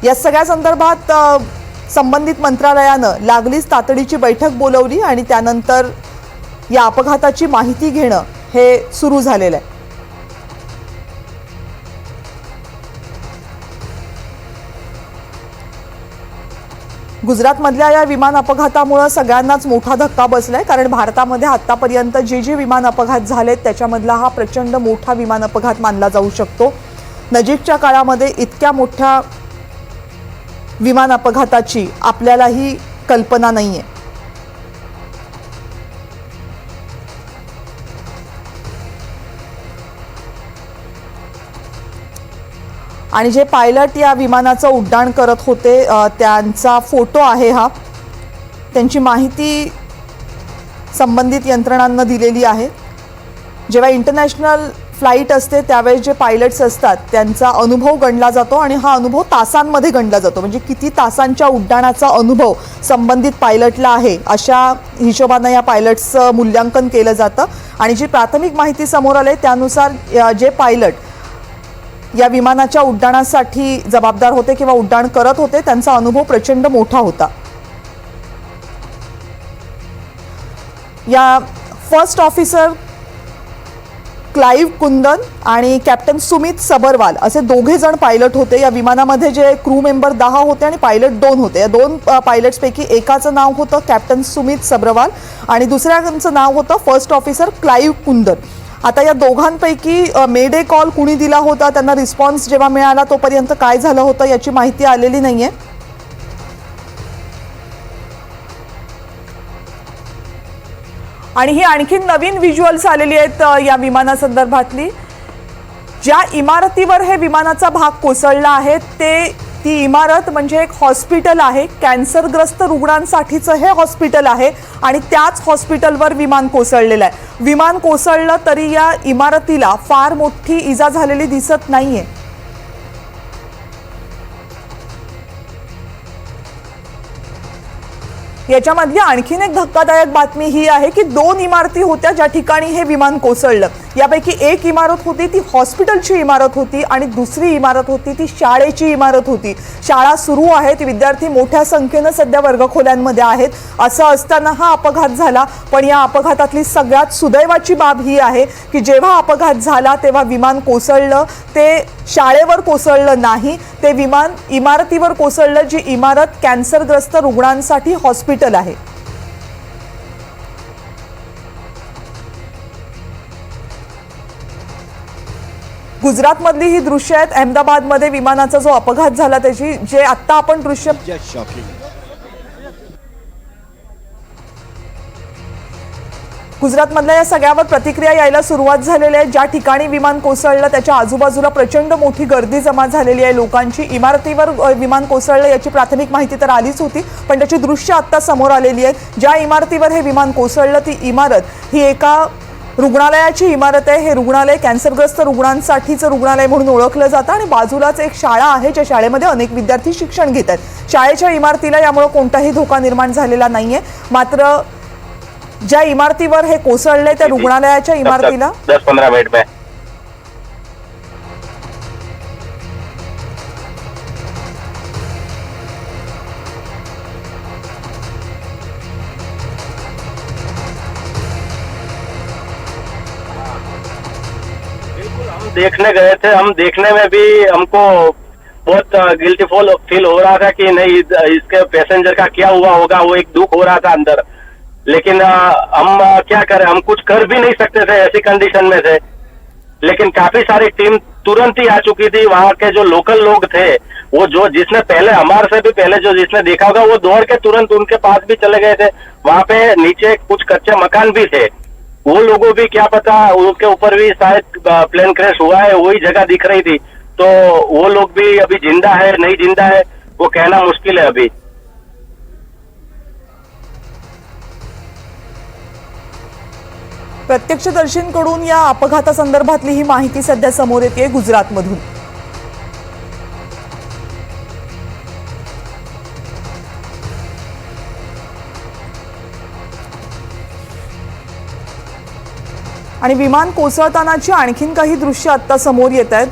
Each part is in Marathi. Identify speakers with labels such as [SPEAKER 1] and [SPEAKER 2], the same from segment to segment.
[SPEAKER 1] या सगळ्या संदर्भात संबंधित मंत्रालयानं लागलीच तातडीची बैठक बोलवली आणि त्यानंतर या अपघाताची माहिती घेणं हे सुरू झालेलं आहे। गुजरातमधल्या या विमान अपघातामुळे सगळ्यांनाच मोठा धक्का बसलाय, कारण भारतामध्ये आतापर्यंत जे विमान अपघात झालेत त्याच्यामधला हा प्रचंड मोठा विमान अपघात मानला जाऊ शकतो। नजीकच्या काळामध्ये इतक्या मोठ्या विमान अपघाताची आपल्यालाही कल्पना नाहीये। आणि जे पायलट या विमानाचं उड्डाण करत होते त्यांचा फोटो आहे हा। त्यांची माहिती संबंधित यंत्रणांना दिलेली आहे। जेव्हा इंटरनॅशनल फ्लाइट असते त्यावेळेस जे पायलट्स असतात त्यांचा अनुभव गणला जातो आणि हा अनुभव तासांमध्ये गणला जातो, म्हणजे किती तासांच्या उड्डाणाचा अनुभव संबंधित पायलटला आहे अशा हिशोबाने या पायलट्सचं मूल्यांकन केलं जातं। आणि जी प्राथमिक माहिती समोर आली त्यानुसार जे पायलट या विमानाच्या उड्डाणासाठी जबाबदार होते किंवा उड्डाण करत होते त्यांचा अनुभव प्रचंड मोठा होता। या फर्स्ट ऑफिसर क्लाइव कुंदन आणि कॅप्टन सुमित सबरवाल असे दोघे जण पायलट होते। या विमानामध्ये जे क्रू मेंबर 10 होते आणि पायलट 2 होते। या 2 पायलट्सपैकी एकाचं नाव होतं कॅप्टन सुमित सबरवाल आणि दुसऱ्याचं नाव होतं फर्स्ट ऑफिसर क्लाइव कुंदन। आता या दोघांपैकी मेडे कॉल कुणी दिला होता, त्यांना रिस्पॉन्स जेव्हा मिळाला तोपर्यंत काय झालं होतं याची माहिती आलेली नाहीये। आणि ही आणखी नवीन व्हिज्युअल्स आलेली आहेत या विमानासंदर्भातली। ज्या इमारतीवर हे विमानाचा भाग कोसळला आहे ती इमारत म्हणजे एक हॉस्पिटल आहे। कॅन्सरग्रस्त रुग्णांसाठीचं हे हॉस्पिटल आहे आणि त्याच हॉस्पिटलवर विमान कोसळलेलं आहे। विमान कोसळलं तरी या इमारतीला फार मोठी इजा झालेली दिसत नाहीये। याच्यामधली आणखीन एक धक्कादायक बातमी ही आहे की 2 इमारती होत्या ज्या ठिकाणी हे विमान कोसळलं। यापैकी एक इमारत होती ती हॉस्पिटलची इमारत होती आणि दुसरी इमारत होती ती शाळेची इमारत होती। शाळा सुरू आहेत, विद्यार्थी मोठ्या संख्येने सध्या वर्गखोल्यांमध्ये आहेत। असं असताना हा अपघात झाला। पण या अपघातातली सगळ्यात सुदैवाची बाब ही आहे की जेव्हा अपघात झाला तेव्हा विमान कोसळलं ते शाळेवर कोसळलं नाही, ते विमान इमारतीवर कोसळलं, जी इमारत कॅन्सरग्रस्त रुग्णांसाठी हॉस्पिटल आहे। गुजरातमधली ही दृश्य आहेत। अहमदाबादमध्ये विमानाचा जो अपघात झाला त्याची जे आता आपण दृश्य गुजरातमधल्या या सगळ्यावर प्रतिक्रिया यायला सुरुवात झालेली आहे। ज्या ठिकाणी विमान कोसळलं त्याच्या आजूबाजूला प्रचंड मोठी गर्दी जमा झालेली आहे लोकांची। इमारतीवर विमान कोसळलं याची प्राथमिक माहिती तर आलीच होती, पण त्याची दृश्य आता समोर आलेली आहेत। ज्या इमारतीवर हे विमान कोसळलं ती इमारत ही एका रुग्णालयाची इमारत आहे। हे रुग्णालय कॅन्सरग्रस्त रुग्णांसाठीचं रुग्णालय म्हणून ओळखलं जातं आणि बाजूलाच एक शाळा आहे ज्या शाळेमध्ये अनेक विद्यार्थी शिक्षण घेत आहेत। शाळेच्या इमारतीला यामुळे कोणताही धोका निर्माण झालेला नाहीये, मात्र ज्या इमारतीवर हे कोसळले त्या रुग्णालयाच्या इमारतीला
[SPEAKER 2] 10-15 मिनट में देखने गए थे। हम देखने में भी हमको बहुत गिल्टी फील हो रहा था कि नहीं इसके पैसेंजर का क्या हुआ होगा, वो एक दुख हो रहा था अंदर। लेकिन हम क्या करें, हम कुछ कर भी नहीं सकते थे ऐसी कंडीशन में थे। लेकिन काफी सारी टीम तुरंत ही आ चुकी थी। वहाँ के जो लोकल लोग थे वो जो जिसने पहले हमारे से भी पहले जो जिसने देखा होगा वो दौड़ के तुरंत उनके पास भी चले गए थे। वहाँ पे नीचे कुछ कच्चे मकान भी थे, वो लोगों भी क्या पता उनके ऊपर भी शायद प्लेन क्रैश हुआ है, वही जगह दिख रही थी। तो वो लोग भी अभी जिंदा है नहीं जिंदा है वो कहना मुश्किल है अभी।
[SPEAKER 1] प्रत्यक्षदर्शींकडून या अपघातासंदर्भातली ही माहिती सध्या समोर येते गुजरातमधून। आणि विमान कोसळतानाची आणखीन काही दृश्य आता समोर येत आहेत।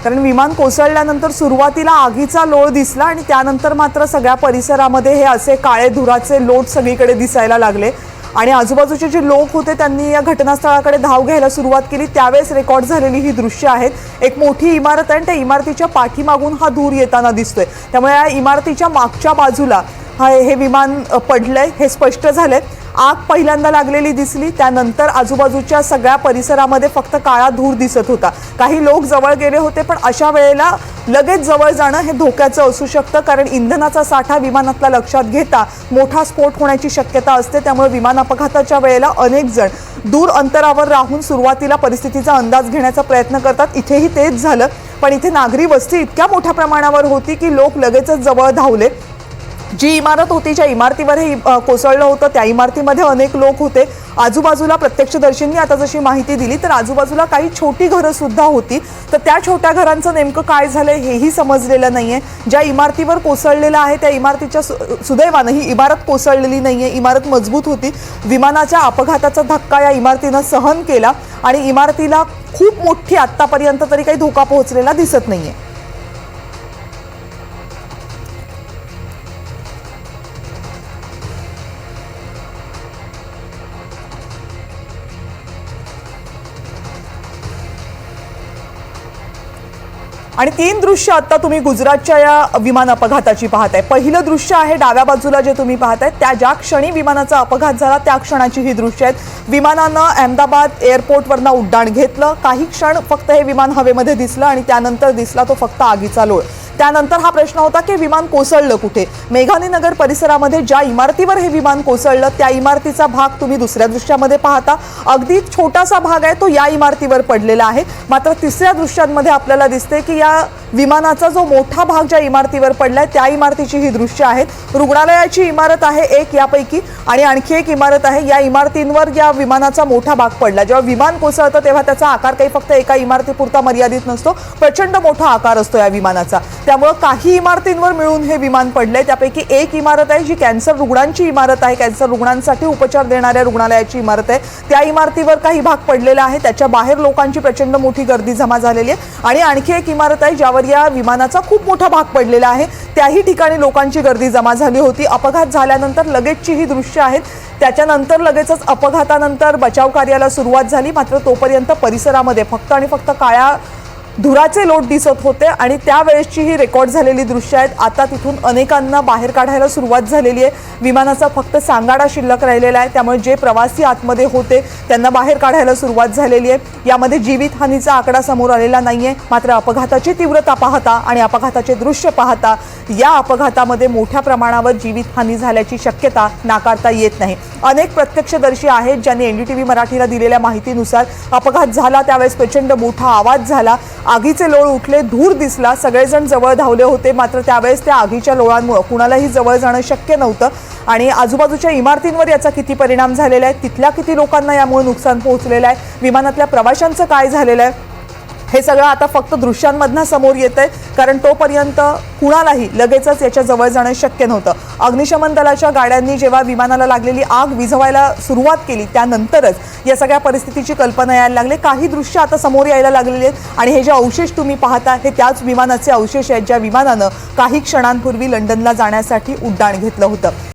[SPEAKER 1] कारण विमान कोसळल्यानंतर सुरुवातीला आगीचा लोळ दिसला आणि त्यानंतर मात्र सगळ्या परिसरामध्ये हे असे काळे धुराचे लोट सगळीकडे दिसायला लागले आणि आजूबाजूचे जे लोक होते त्यांनी या घटनास्थळाकडे धाव घ्यायला सुरुवात केली। त्यावेळेस रेकॉर्ड झालेली ही दृश्य आहेत। एक मोठी इमारत आहे आणि त्या इमारतीच्या पाठीमागून हा धूर येताना दिसतोय, त्यामुळे या इमारतीच्या मागच्या बाजूला हे विमान पडलंय हे स्पष्ट झालंय। आग पहिल्यांदा लागलेली दिसली, त्यानंतर आजूबाजूच्या सगळ्या परिसरामध्ये फक्त काळा धूर दिसत होता। काही लोक जवळ गेले होते, पण अशा वेळेला लगेच जवळ जाणं हे धोक्याचं असू शकतं, कारण इंधनाचा साठा विमानातला लक्षात घेता मोठा स्फोट होण्याची शक्यता असते। त्यामुळे विमान अपघाताच्या वेळेला अनेक जण दूर अंतरावर राहून सुरुवातीला परिस्थितीचा अंदाज घेण्याचा प्रयत्न करतात। इथेही तेच झालं, पण इथे नागरी वस्ती इतक्या मोठ्या प्रमाणावर होती की लोक लगेचच जवळ धावले। जी इमारत होती, ज्या इमारतीवर हे कोसळलं होतं त्या इमारतीमध्ये अनेक लोक होते। आजूबाजूला प्रत्यक्षदर्शींनी आता जशी माहिती दिली तर आजूबाजूला काही छोटी घरं सुद्धा होती, तर त्या छोट्या घरांचं नेमकं काय झालंय हेही समजलेलं नाहीये। ज्या इमारतीवर कोसळलेलं आहे त्या इमारतीच्या सुदैवानं ही इमारत कोसळलेली नाहीये, इमारत मजबूत होती। विमानाच्या अपघाताचा धक्का या इमारतीनं सहन केला आणि इमारतीला खूप मोठी आत्तापर्यंत तरी काही धोका पोहोचलेला दिसत नाहीये। आणि 3 दृश्य आता तुम्ही गुजरातच्या या विमान अपघाताची पाहताय। पहिलं दृश्य आहे डाव्या बाजूला जे तुम्ही पाहताय, त्या ज्या क्षणी विमानाचा अपघात झाला त्या क्षणाची ही दृश्य आहेत। विमानानं अहमदाबाद एअरपोर्टवरनं उड्डाण घेतलं, काही क्षण फक्त हे विमान हवेमध्ये दिसलं आणि त्यानंतर दिसला तो फक्त आगीचा लोळ। त्यानंतर हा प्रश्न होता की विमान कोसळलं कुठे। मेघानीनगर परिसरामध्ये ज्या इमारतीवर हे विमान कोसळलं त्या इमारतीचा भाग तुम्ही दुसऱ्या दृश्यामध्ये पाहता, अगदी छोटासा भाग आहे तो या इमारतीवर पडलेला आहे। मात्र तिसऱ्या दृश्यांमध्ये आपल्याला दिसते की या विमानाचा जो मोठा भाग ज्या इमारतीवर पडलाय त्या इमारतीची ही दृश्य आहेत। रुग्णालयाची इमारत आहे एक यापैकी आणि आणखी एक इमारत आहे। या इमारतींवर या विमानाचा मोठा भाग पडला। जेव्हा विमान कोसळतं तेव्हा त्याचा आकार काही फक्त एका इमारतीपुरता मर्यादित नसतो, प्रचंड मोठा आकार असतो या विमानाचा। त्यामुळे काही इमारतींवर मिळून हे विमान पडलंय। त्यापैकी एक इमारत आहे जी कॅन्सर रुग्णांची इमारत आहे, कॅन्सर रुग्णांसाठी उपचार देणाऱ्या रुग्णालयाची इमारत आहे। त्या इमारतीवर काही भाग पडलेला आहे, त्याच्या बाहेर लोकांची प्रचंड मोठी गर्दी जमा झालेली आहे। आणि आणखी एक इमारत आहे ज्यावर या विमानाचा खूप मोठा भाग पडलेला आहे, त्याही ठिकाणी लोकांची गर्दी जमा झाली होती। अपघात झाल्यानंतर लगेचची ही दृश्य आहेत, त्याच्यानंतर लगेचच अपघातानंतर बचाव कार्याला सुरुवात झाली। मात्र तोपर्यंत परिसरामध्ये फक्त आणि फक्त काळ्या धुराचे लोट दिसत होते आणि त्यावेळेसची ही रेकॉर्ड झालेली दृश्य आहेत। आता तिथून अनेकांना बाहेर काढायला सुरुवात झालेली आहे। विमानाचा फक्त सांगाडा शिल्लक राहिलेला आहे, त्यामुळे जे प्रवासी आतमध्ये होते त्यांना बाहेर काढायला सुरुवात झालेली आहे। यामध्ये जीवितहानीचा आकडा समोर आलेला नाहीये, मात्र अपघाताची तीव्रता पाहता आणि अपघाताचे दृश्य पाहता या अपघातामध्ये मोठ्या प्रमाणावर जीवितहानी झाल्याची शक्यता नाकारता येत नाही। अनेक प्रत्यक्षदर्शी आहेत ज्यांनी NDTV मराठीला दिलेल्या माहितीनुसार अपघात झाला त्यावेळेस प्रचंड मोठा आवाज झाला, आगीचे लोळ उठले, धूर दिसला, सगळेजण जवळ धावले होते। मात्र त्यावेळेस त्या आगीच्या लोळांमुळे कुणालाही जवळ जाणं शक्य नव्हतं आणि आजूबाजूच्या इमारतींवर याचा किती परिणाम झालेला आहे, तिथल्या किती लोकांना यामुळे नुकसान पोहोचलेलं आहे, विमानातल्या प्रवाशांचं काय झालेलं आहे, हे सगळं आता फक्त दृश्यांमधनं समोर येतंय। कारण तोपर्यंत कुणालाही लगेचच याच्या जवळ जाणं शक्य नव्हतं। अग्निशमन दलाच्या गाड्यांनी जेव्हा विमानाला लागलेली आग विझवायला सुरुवात केली त्यानंतरच या सगळ्या परिस्थितीची कल्पना यायला लागली। काही दृश्य आता समोर यायला लागलेली आहेत आणि हे जे अवशेष तुम्ही पाहता हे त्याच विमानाचे अवशेष आहेत ज्या विमानानं काही क्षणांपूर्वी लंडनला जाण्यासाठी उड्डाण घेतलं होतं।